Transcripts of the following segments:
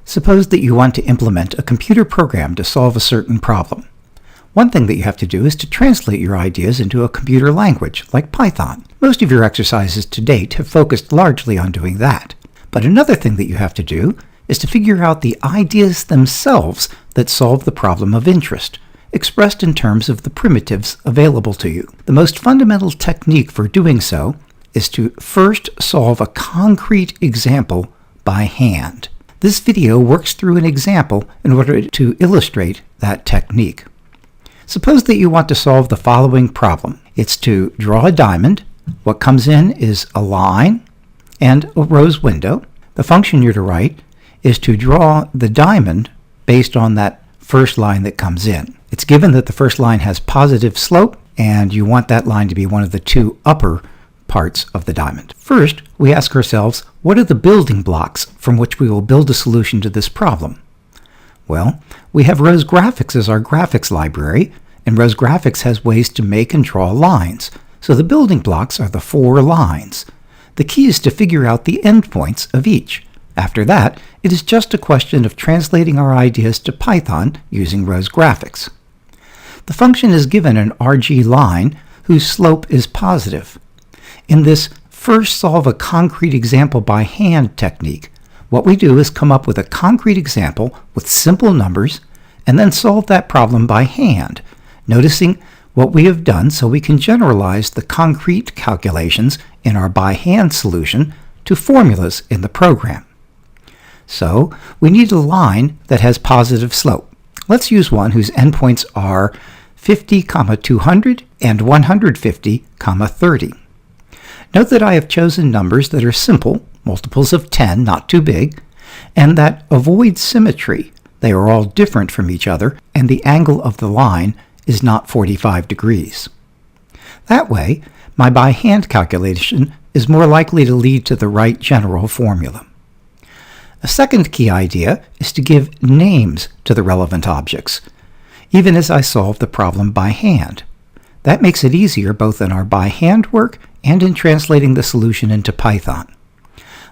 Suppose that you want to implement a computer program to solve a certain problem. One thing that you have to do is to translate your ideas into a computer language, like Python. Most of your exercises to date have focused largely on doing that. But another thing that you have to do is to figure out the ideas themselves that solve the problem of interest, expressed in terms of the primitives available to you. The most fundamental technique for doing so is to first solve a concrete example by hand. This video works through an example in order to illustrate that technique. Suppose that you want to solve the following problem. It's to draw a diamond. What comes in is a line and a rose window. The function you're to write is to draw the diamond based on that first line that comes in. It's given that the first line has positive slope, and you want that line to be one of the two upper parts of the diamond. First, we ask ourselves, what are the building blocks from which we will build a solution to this problem? Well, we have Rose Graphics as our graphics library, and Rose Graphics has ways to make and draw lines. So the building blocks are the 4 lines. The key is to figure out the endpoints of each. After that, it is just a question of translating our ideas to Python using Rose Graphics. The function is given an RG line whose slope is positive. In this first solve a concrete example by hand technique, what we do is come up with a concrete example with simple numbers and then solve that problem by hand, noticing what we have done so we can generalize the concrete calculations in our by hand solution to formulas in the program. So we need a line that has positive slope. Let's use one whose endpoints are 50, 200 and 150, 30. Note that I have chosen numbers that are simple, multiples of 10, not too big, and that avoid symmetry. They are all different from each other, and the angle of the line is not 45 degrees. That way, my by hand calculation is more likely to lead to the right general formula. A second key idea is to give names to the relevant objects, even as I solve the problem by hand. That makes it easier both in our by hand work and in translating the solution into Python.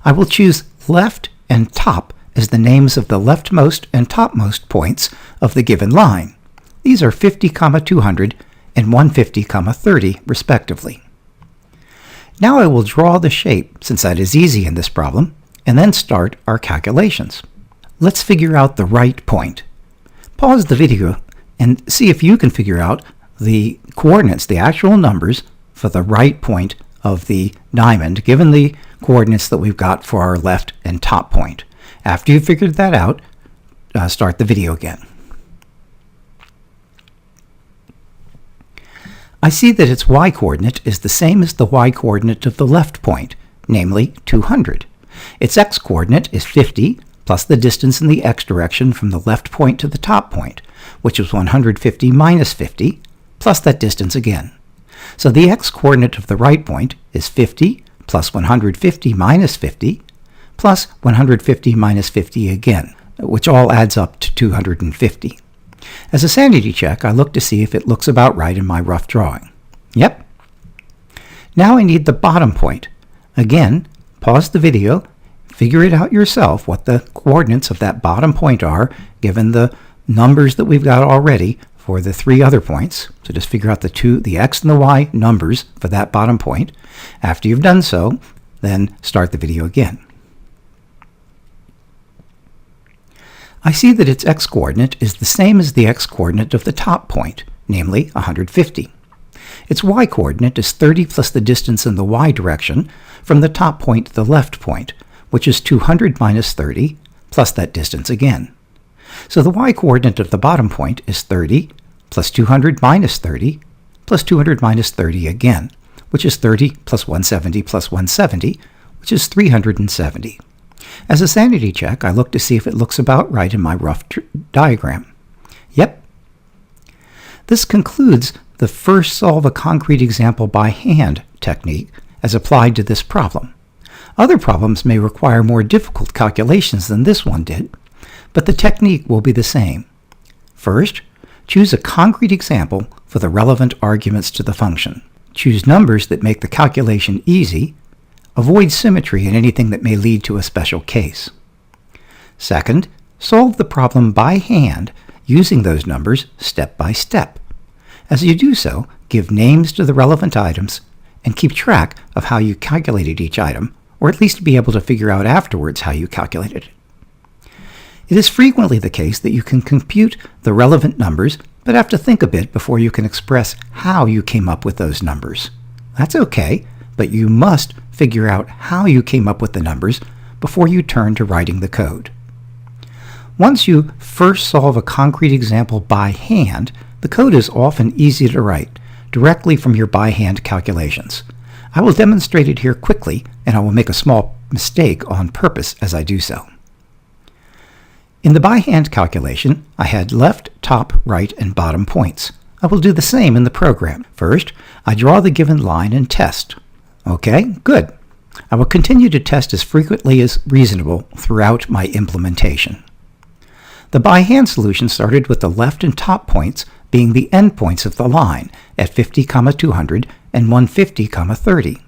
I will choose left and top as the names of the leftmost and topmost points of the given line. These are 50, 200 and 150, 30 respectively. Now I will draw the shape, since that is easy in this problem, and then start our calculations. Let's figure out the right point. Pause the video and see if you can figure out the coordinates, the actual numbers, for the right point of the diamond, given the coordinates that we've got for our left and top point. After you've figured that out, start the video again. I see that its y-coordinate is the same as the y-coordinate of the left point, namely 200. Its x-coordinate is 50, plus the distance in the x direction from the left point to the top point, which is 150 minus 50, plus that distance again. So the x-coordinate of the right point is 50 plus 150 minus 50, plus 150 minus 50 again, which all adds up to 250. As a sanity check, I look to see if it looks about right in my rough drawing. Yep. Now I need the bottom point. Again, pause the video, figure it out yourself what the coordinates of that bottom point are, given the numbers that we've got already for the 3 other points. So just figure out the x and the y numbers for that bottom point. After you've done so, then start the video again. I see that its x-coordinate is the same as the x-coordinate of the top point, namely 150. Its y-coordinate is 30 plus the distance in the y direction from the top point to the left point, which is 200 minus 30, plus that distance again. So the y-coordinate of the bottom point is 30 plus 200 minus 30 plus 200 minus 30 again, which is 30 plus 170 plus 170, which is 370. As a sanity check, I look to see if it looks about right in my rough diagram. Yep. This concludes the first solve a concrete example by hand technique as applied to this problem. Other problems may require more difficult calculations than this one did, but the technique will be the same. First, choose a concrete example for the relevant arguments to the function. Choose numbers that make the calculation easy. Avoid symmetry in anything that may lead to a special case. Second, solve the problem by hand using those numbers step by step. As you do so, give names to the relevant items and keep track of how you calculated each item, or at least be able to figure out afterwards how you calculated it. It is frequently the case that you can compute the relevant numbers, but have to think a bit before you can express how you came up with those numbers. That's okay, but you must figure out how you came up with the numbers before you turn to writing the code. Once you first solve a concrete example by hand, the code is often easy to write directly from your by hand calculations. I will demonstrate it here quickly, and I will make a small mistake on purpose as I do so. In the by hand calculation, I had left, top, right, and bottom points. I will do the same in the program. First, I draw the given line and test. Okay, good. I will continue to test as frequently as reasonable throughout my implementation. The by hand solution started with the left and top points being the endpoints of the line at 50, 200 and 150, 30.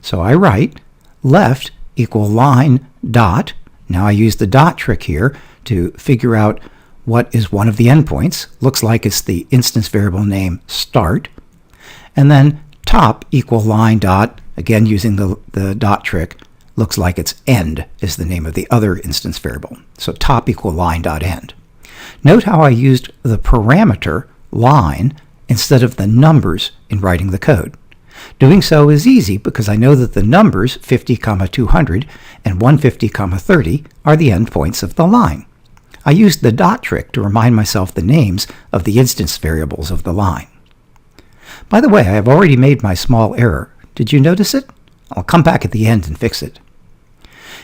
So I write left equal line dot. Now I use the dot trick here to figure out what is one of the endpoints. Looks like it's the instance variable name start. And then top equal line dot, again using the dot trick, looks like it's end is the name of the other instance variable. So top equal line dot end. Note how I used the parameter line instead of the numbers in writing the code. Doing so is easy because I know that the numbers 50, 200 and 150, 30 are the endpoints of the line. I used the dot trick to remind myself the names of the instance variables of the line. By the way, I have already made my small error. Did you notice it? I'll come back at the end and fix it.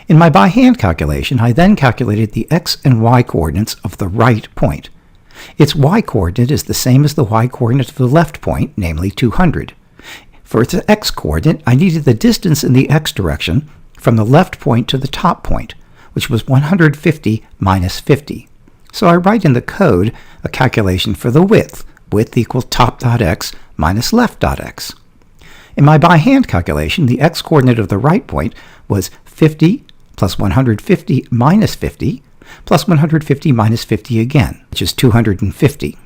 In my by hand calculation, I then calculated the x and y coordinates of the right point. Its y coordinate is the same as the y coordinate of the left point, namely 200. For its x coordinate, I needed the distance in the x direction from the left point to the top point, which was 150 minus 50. So I write in the code a calculation for the width. Width equals top.x minus left.x. In my by hand calculation, the x coordinate of the right point was 50 plus 150 minus 50 plus 150 minus 50 again, which is 250.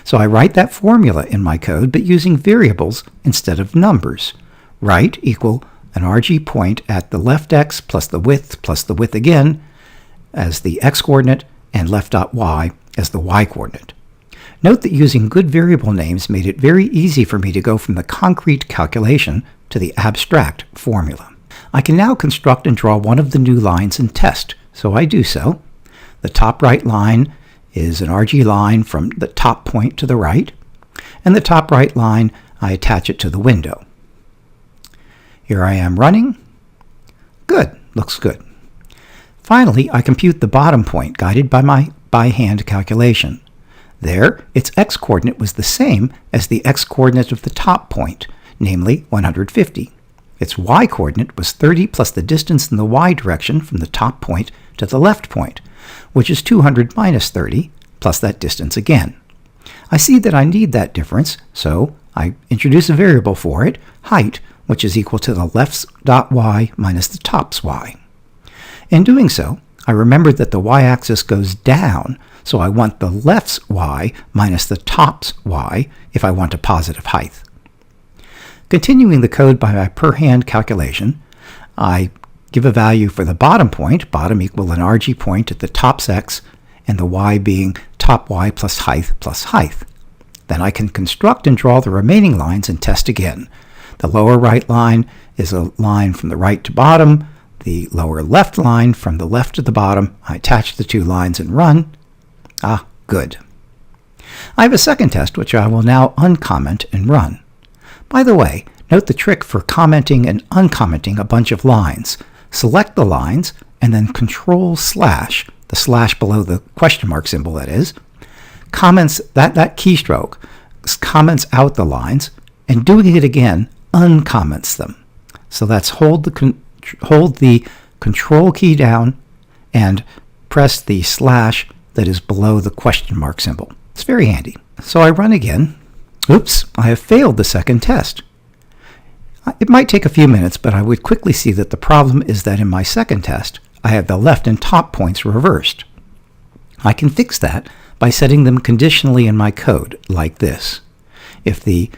So I write that formula in my code, but using variables instead of numbers. Right equal an RG point at the left x plus the width again as the x coordinate and left.y as the y coordinate. Note that using good variable names made it very easy for me to go from the concrete calculation to the abstract formula. I can now construct and draw one of the new lines in test, so I do so. The top right line is an RG line from the top point to the right, and the top right line, I attach it to the window. Here I am running. Good, looks good. Finally, I compute the bottom point guided by my by hand calculation. There, its x-coordinate was the same as the x-coordinate of the top point, namely 150. Its y-coordinate was 30 plus the distance in the y direction from the top point to the left point, which is 200 minus 30, plus that distance again. I see that I need that difference, so I introduce a variable for it, height, which is equal to the left's dot y minus the top's y. In doing so, I remembered that the y-axis goes down, so I want the left's y minus the top's y if I want a positive height. Continuing the code by my per hand calculation, I give a value for the bottom point, bottom equal an RG point at the top's x, and the y being top y plus height plus height. Then I can construct and draw the remaining lines and test again. The lower right line is a line from the right to bottom. The lower left line from the left to the bottom. I attach the two lines and run. Ah, good. I have a second test which I will now uncomment and run. By the way, note the trick for commenting and uncommenting a bunch of lines. Select the lines and then Control/, the slash below the question mark symbol that is, comments that keystroke comments out the lines, and doing it again uncomments them. So that's hold the Control key down and press the slash that is below the question mark symbol. It's very handy. So I run again. Oops, I have failed the second test. It might take a few minutes, but I would quickly see that the problem is that in my second test, I have the left and top points reversed. I can fix that by setting them conditionally in my code, like this. If the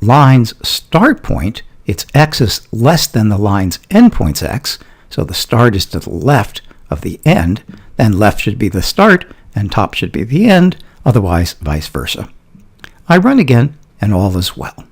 line's start point, its x is less than the line's endpoint's x, so the start is to the left of the end, then left should be the start and top should be the end, otherwise vice versa. I run again and all is well.